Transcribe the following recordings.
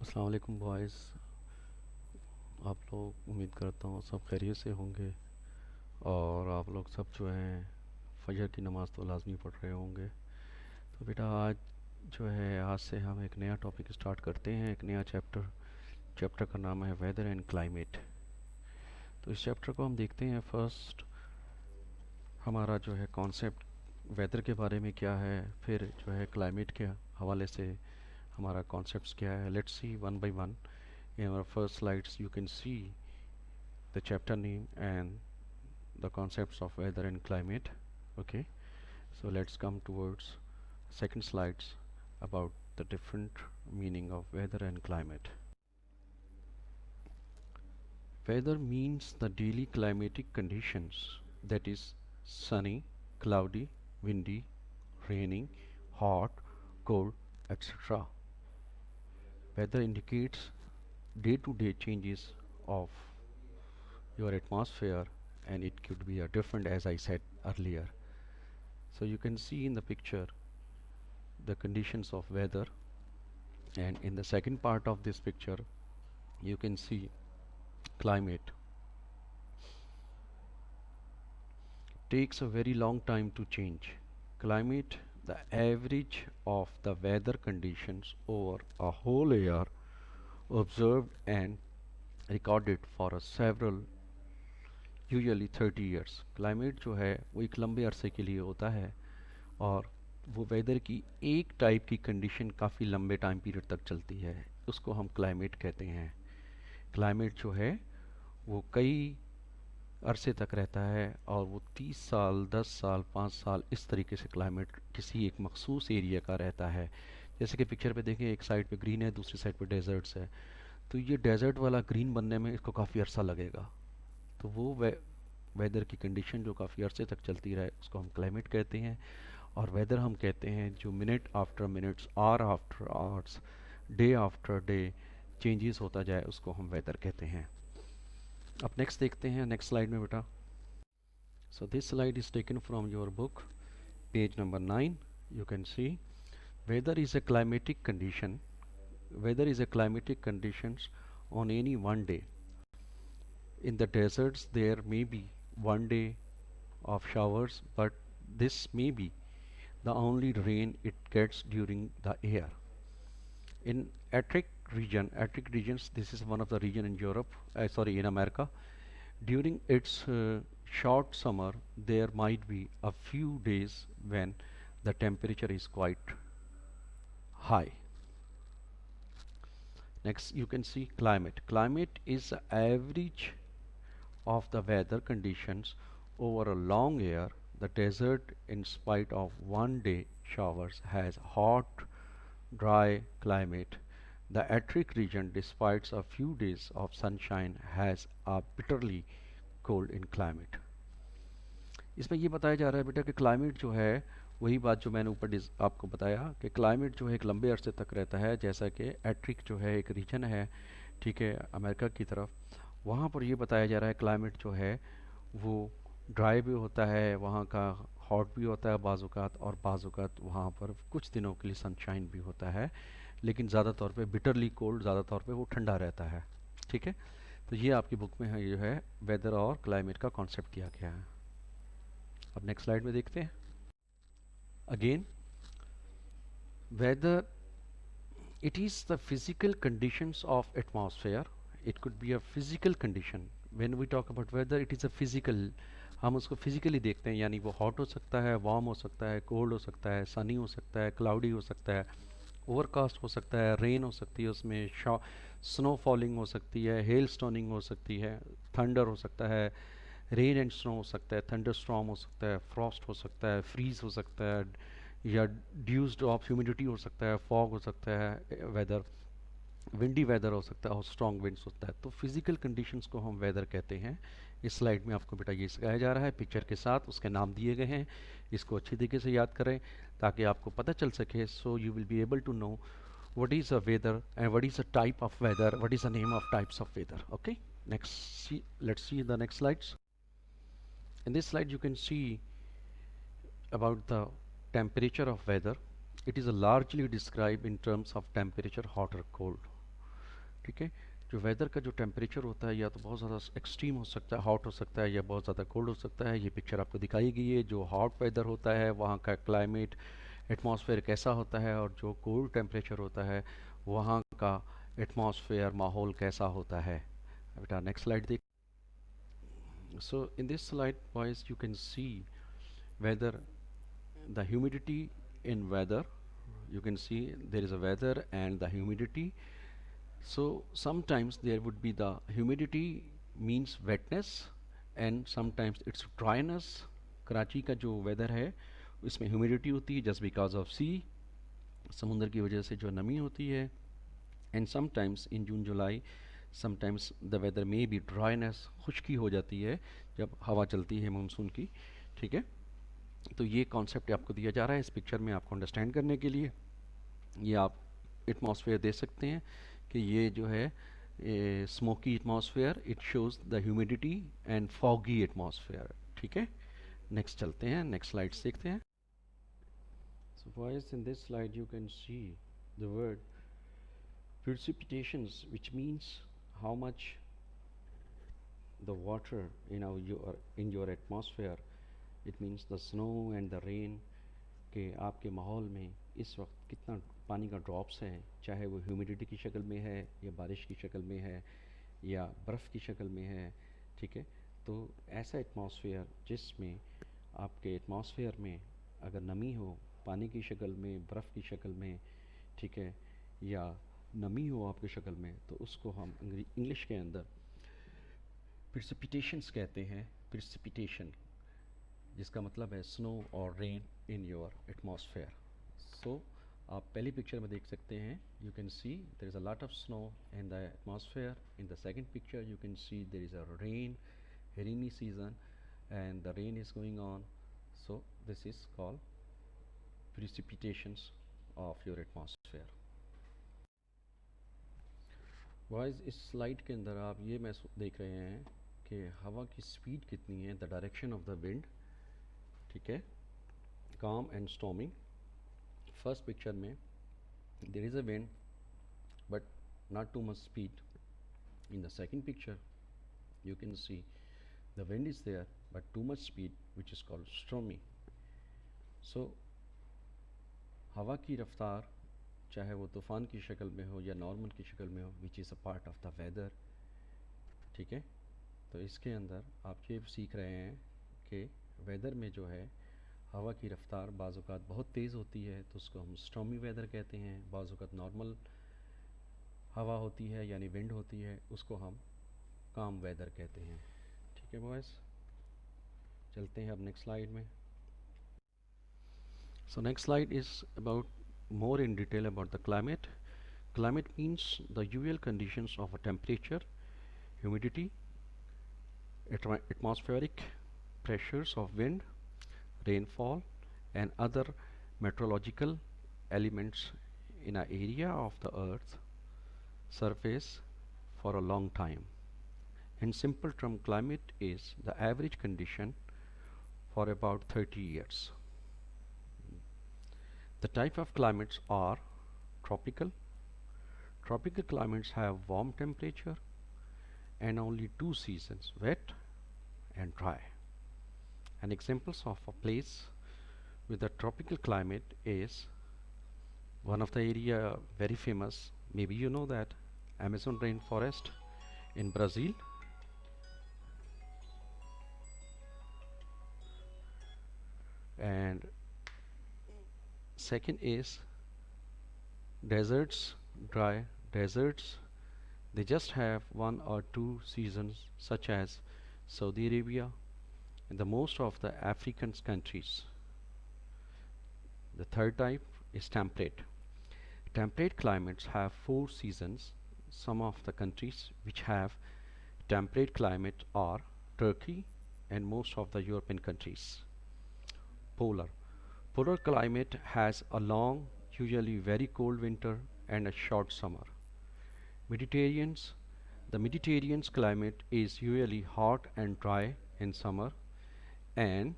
अस्सलाम वालेकुम बॉयज़। आप लोग उम्मीद करता हूँ सब खैरियत से होंगे और आप लोग सब जो हैं फजर की नमाज़ तो लाजमी पढ़ रहे होंगे। तो बेटा आज जो है आज से हम एक नया टॉपिक स्टार्ट करते हैं, एक नया चैप्टर। चैप्टर का नाम है वेदर एंड क्लाइमेट। तो इस चैप्टर को हम देखते हैं। फर्स्ट हमारा जो है कॉन्सेप्ट वेदर के बारे में क्या है, फिर जो है क्लाइमेट के हवाले से हमारा कॉन्सेप्ट्स क्या है। Let's see one by one. In our first slides you can see the chapter name and the concepts of weather and climate. Okay, so let's come towards second slides about the different meaning of weather and climate. Weather means the daily climatic conditions, that is sunny, cloudy, windy, raining, hot, cold, etc. Weather indicates day-to-day changes of your atmosphere, and it could be a different, as I said earlier. So you can see in the picture the conditions of weather, and in the second part of this picture you can see climate. Takes a very long time to change. Climate, the average of the weather conditions over a whole year, observed and recorded for a several usually 30 years. Climate जो है वो एक लंबे अरसे के लिए होता है और वो वेदर की एक टाइप की कंडीशन काफ़ी लंबे टाइम पीरियड तक चलती है, उसको हम क्लाइमेट कहते हैं। क्लाइमेट जो है वो कई अरसे तक रहता है और वो 30 साल 10 साल 5 साल इस तरीके से क्लाइमेट किसी एक मखसूस एरिया का रहता है। जैसे कि पिक्चर पे देखें, एक साइड पे ग्रीन है, दूसरी साइड पे डेजर्ट्स है। तो ये डेजर्ट वाला ग्रीन बनने में इसको काफ़ी अरसा लगेगा। तो वो वेदर की कंडीशन जो काफ़ी अरसे तक चलती रहे उसको हम क्लाइमेट कहते हैं। और वेदर हम कहते हैं जो minute after minutes, hour after hours, day after day changes होता जाए उसको हम वेदर कहते हैं। अब नेक्स्ट देखते हैं, नेक्स्ट स्लाइड में बेटा। So this slide is taken from your book, page number 9. You can see weather is a climatic condition. Weather is a climatic conditions on any one day. In the deserts there may be one day of showers, but this may be the only rain it gets during the year. In Arctic regions, this is one of the region in Europe, in America. During its short summer, there might be a few days when the temperature is quite high. Next, you can see climate. Climate is the average of the weather conditions over a long year. The desert, in spite of one day showers, has hot, dry climate. The Arctic region, despite a few days of sunshine, has a bitterly cold in climate. इसमें ये बताया जा रहा है बेटा कि climate जो है वही बात जो मैंने ऊपर आपको बताया कि क्लाइमेट जो है एक लंबे अरसे तक रहता है। जैसा कि एट्रिक जो है एक रीजन है, ठीक है, अमेरिका की तरफ। वहाँ पर ये बताया जा रहा है क्लाइमेट जो है वो ड्राई भी होता है, वहाँ का हॉट भी होता है बाज़ात, और बाज़ात वहाँ पर कुछ दिनों के लिए सनशाइन भी होता है, लेकिन ज़्यादा तौर पे बिटरली कोल्ड, ज़्यादा तौर पे वो ठंडा रहता है। ठीक है, तो ये आपकी बुक में है, ये है वेदर और क्लाइमेट का कॉन्सेप्ट दिया गया है। अब नेक्स्ट स्लाइड में देखते हैं। Again weather, it is the physical conditions of atmosphere. It could be a physical condition. When we talk about weather, it is a physical, हम उसको फिजिकली देखते हैं, यानी वो हॉट हो सकता है, वार्म हो सकता है, कोल्ड हो सकता है, सनी हो सकता है, क्लाउडी हो सकता है, ओवरकास्ट हो सकता है, रेन हो सकती है, उसमें स्नो फॉलिंग हो सकती है, हेल स्टोनिंग हो सकती है, थंडर हो सकता है, रेन एंड स्नो हो सकता है, थंडर स्टॉर्म हो सकता है, फ्रॉस्ट हो सकता है, फ्रीज हो सकता है, या ड्यूज ऑफ ह्यूमिडिटी हो सकता है, फॉग हो सकता है, वेदर विंडी वेदर हो सकता है, और स्ट्रॉन्ग विंड्स होता है। तो फिजिकल कंडीशंस को हम वेदर कहते हैं। इस स्लाइड में आपको बेटा ये सिखाया जा रहा है पिक्चर के साथ, उसके नाम दिए गए हैं, इसको अच्छी तरीके से याद करें ताकि आपको पता चल सके। So you will be able to know what is a weather and what is a type of weather, what is the name of types of weather. Okay, let's see the next slides. In this slide you can see about the temperature of weather. It is largely described in terms of temperature, hot or cold. ठीक है। जो weather का जो temperature होता है या तो बहुत ज़्यादा एक्सट्रीम हो सकता है, हॉट हो सकता है, या बहुत ज़्यादा कोल्ड हो सकता है। ये पिक्चर आपको दिखाई गई है। जो हॉट वेदर होता है वहाँ का क्लाइमेट एटमॉस्फेयर कैसा होता है, और जो कोल्ड टेम्परेचर होता है वहाँ का एटमॉस्फेयर माहौल कैसा होता है। बेटा नेक्स्ट स्लाइड देख। So in this slide boys you can see whether the humidity in weather, you can see there is a weather and the humidity. So sometimes there would be the humidity means wetness and sometimes it's dryness. Karachi का जो weather है इसमें humidity होती है just because of सी, समुंदर की वजह से जो नमी होती है। And sometimes in June July sometimes the weather may be dryness, खुश्की हो जाती है जब हवा चलती है मानसून की। ठीक है, तो ये कॉन्सेप्ट आपको दिया जा रहा है इस पिक्चर में आपको अंडरस्टैंड करने के लिए। ये आप एटमॉस्फेयर दे सकते हैं कि ये जो है smoky atmosphere, it shows the humidity and foggy atmosphere. ठीक है, नेक्स्ट चलते हैं, नेक्स्ट स्लाइड्स देखते हैं। So boys in this slide you can see the word precipitations, which means how much the water in your atmosphere, it means the snow and the rain, कि आपके माहौल में इस वक्त कितना पानी का ड्रॉप्स है, चाहे वो ह्यूमिडिटी की शक्ल में है या बारिश की शक्ल में है या बर्फ़ की शक्ल में है। ठीक है, तो ऐसा एटमॉस्फेयर जिसमें आपके एटमॉस्फेयर में अगर नमी हो पानी की शक्ल में, बर्फ़ की शक्ल में, ठीक है, या नमी हो आपकी शक्ल में, तो उसको हम इंग्लिश के अंदर प्रिसिपिटेशंस कहते हैं। प्रिसिपिटेशन जिसका मतलब है स्नो और rain in your atmosphere. So आप पहली पिक्चर में देख सकते हैं, you can see there is a lot of snow in the atmosphere. In the second picture you can see there is a rain, rainy season, and the rain is going on. So this is called precipitations of your atmosphere. Guys, इस slide के अंदर आप ये देख रहे हैं कि हवा की स्पीड कितनी है, the direction of the wind. ठीक है, calm and storming। First picture में there is a wind but not too much speed. In the second picture you can see the wind is there but too much speed, which is called stormy. So हवा की रफ्तार चाहे वो तूफ़ान की शक्ल में हो या नॉर्मल की शक्ल में हो, which is a part of the weather. ठीक है, तो इसके अंदर आप ये सीख रहे हैं कि वेदर में जो है हवा की रफ्तार बाज़ात बहुत तेज़ होती है तो उसको हम स्टॉर्मी वेदर कहते हैं। बाज़ात नॉर्मल हवा होती है यानी विंड होती है, उसको हम काम वेदर कहते हैं। ठीक है बॉयज़, चलते हैं अब नेक्स्ट स्लाइड में। So next slide is about more in detail about the climate. Climate means the usual conditions of a temperature, humidity, atmospheric pressures of wind, rainfall, and other meteorological elements in an area of the earth surface for a long time. In simple term, climate is the average condition for about 30 years. The type of climates are tropical. Tropical climates have warm temperature and only two seasons, wet and dry. And examples of a place with a tropical climate is one of the area very famous, maybe you know that, Amazon rainforest in Brazil. And second is deserts, dry deserts. They just have one or two seasons, such as Saudi Arabia and the most of the African countries. The third type is temperate. Temperate climates have four seasons. Some of the countries which have temperate climate are Turkey and most of the European countries. Polar. Polar climate has a long, usually very cold winter and a short summer. Mediterranean's The Mediterranean's climate is usually hot and dry in summer and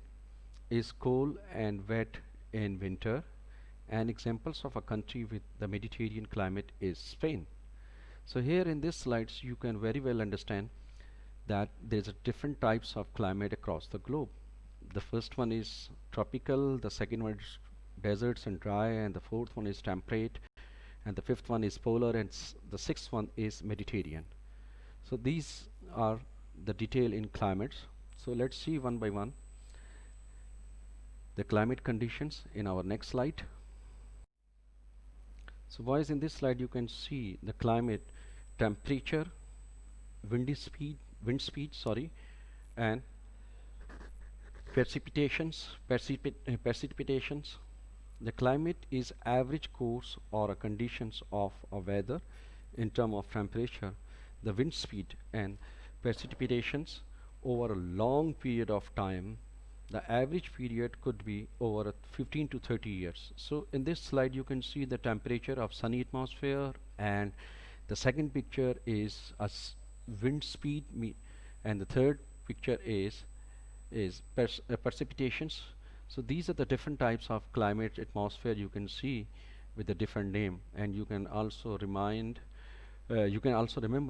is cold and wet in winter. And examples of a country with the Mediterranean climate is Spain. So here in this slides you can very well understand that there's a different types of climate across the globe. The first one is tropical, the second one is deserts and dry, and the fourth one is temperate, and the fifth one is polar, and the sixth one is Mediterranean. So these are the detail in climates. So let's see one by one the climate conditions in our next slide. So boys, in this slide you can see the climate temperature, wind speed, sorry, and precipitations. The climate is average course or a conditions of a weather in term of temperature, the wind speed and precipitations over a long period of time. The average period could be over 15 to 30 years. So in this slide you can see the temperature of sunny atmosphere, and the second picture is wind speed and the third picture is precipitations. So these are the different types of climate atmosphere you can see with a different name, and you can also remember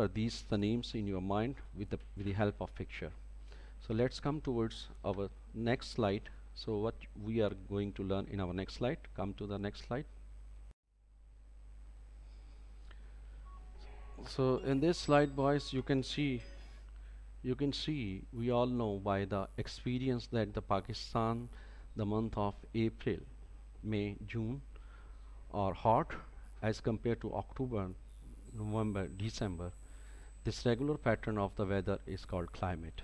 these the names in your mind with the help of picture. So let's come towards our next slide. So what we are going to learn in our next slide, come to the next slide. So in this slide boys, you can see we all know by the experience that the Pakistan, the month of April, May, June are hot as compared to October, November, December. This regular pattern of the weather is called climate.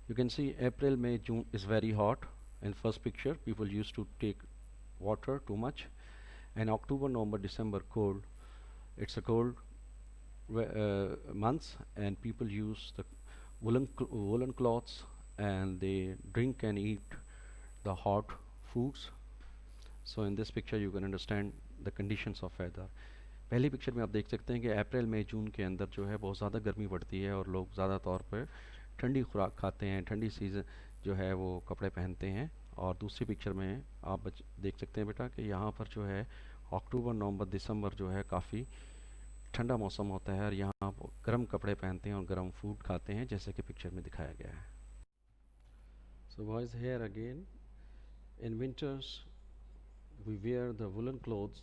You can see April, May, June is very hot. In first picture, people used to take water too much, and October, November, December cold. It's a cold months, and people use the woolen cloths, and they drink and eat the hot foods. So in this picture you can understand the conditions of weather. पहली picture में आप देख सकते हैं कि अप्रैल मई जून के अंदर जो है बहुत ज़्यादा गर्मी पड़ती है और लोग ज़्यादा तौर पर ठंडी खुराक खाते हैं, ठंडी सीज़न जो है वो कपड़े पहनते हैं। और दूसरी पिक्चर में आप देख सकते हैं बेटा कि यहाँ पर जो है अक्टूबर नवंबर दिसंबर जो है काफ़ी ठंडा मौसम होता है और यहाँ आप गर्म कपड़े पहनते हैं और गर्म फूड खाते हैं जैसे कि पिक्चर में दिखाया गया है। So boys here again in winters we wear the woolen clothes,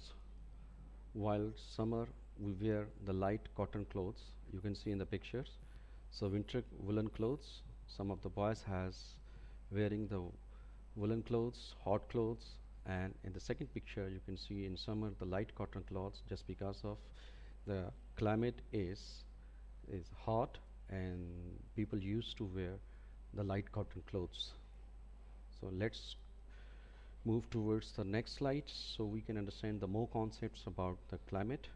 while summer we wear the light cotton clothes. You can see in the pictures. So winter woolen clothes, some of the boys has wearing the woolen clothes, hot clothes, and in the second picture you can see in summer the light cotton clothes, just because of the climate is hot and people used to wear the light cotton clothes. So let's move towards the next slide so we can understand the more concepts about the climate.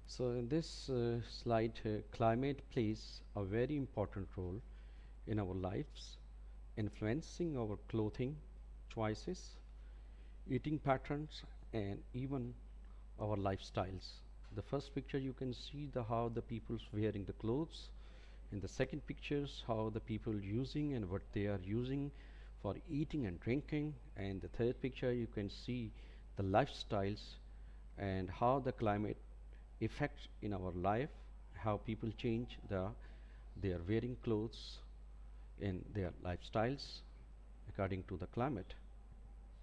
So in this slide, climate plays a very important role in our lives, influencing our clothing choices, eating patterns, and even our lifestyles. The first picture you can see how the people's wearing the clothes. In the second pictures, how the people using and what they are using for eating and drinking. And the third picture you can see the lifestyles and how the climate affects in our life, how people change their wearing clothes in their lifestyles according to the climate.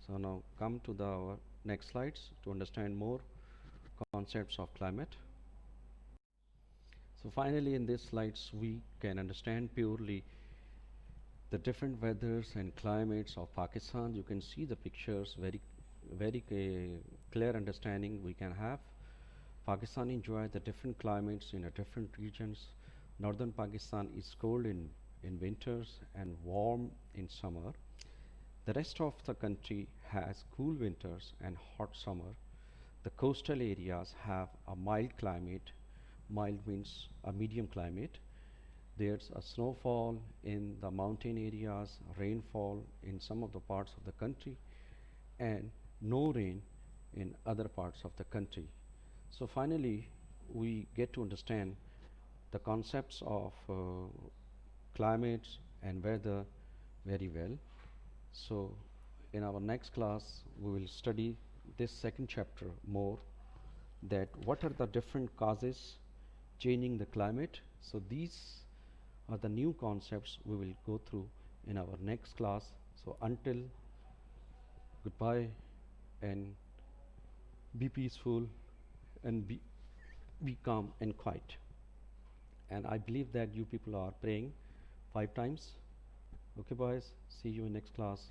So now come to our next slides to understand more concepts of climate. So finally in these slides we can understand purely the different weathers and climates of Pakistan. You can see the pictures, very clear understanding we can have. Pakistan enjoys the different climates in different regions. Northern Pakistan is cold in winters and warm in summer. The rest of the country has cool winters and hot summer. The coastal areas have a mild climate. Mild means a medium climate. There's a snowfall in the mountain areas, rainfall in some of the parts of the country, and no rain in other parts of the country. So finally, we get to understand the concepts of climates and weather very well. So in our next class, we will study this second chapter more that what are the different causes changing the climate. So these are the new concepts we will go through in our next class. So until goodbye, and be peaceful, and be calm and quiet. And I believe that you people are praying 5 times. Okay, boys, see you in next class.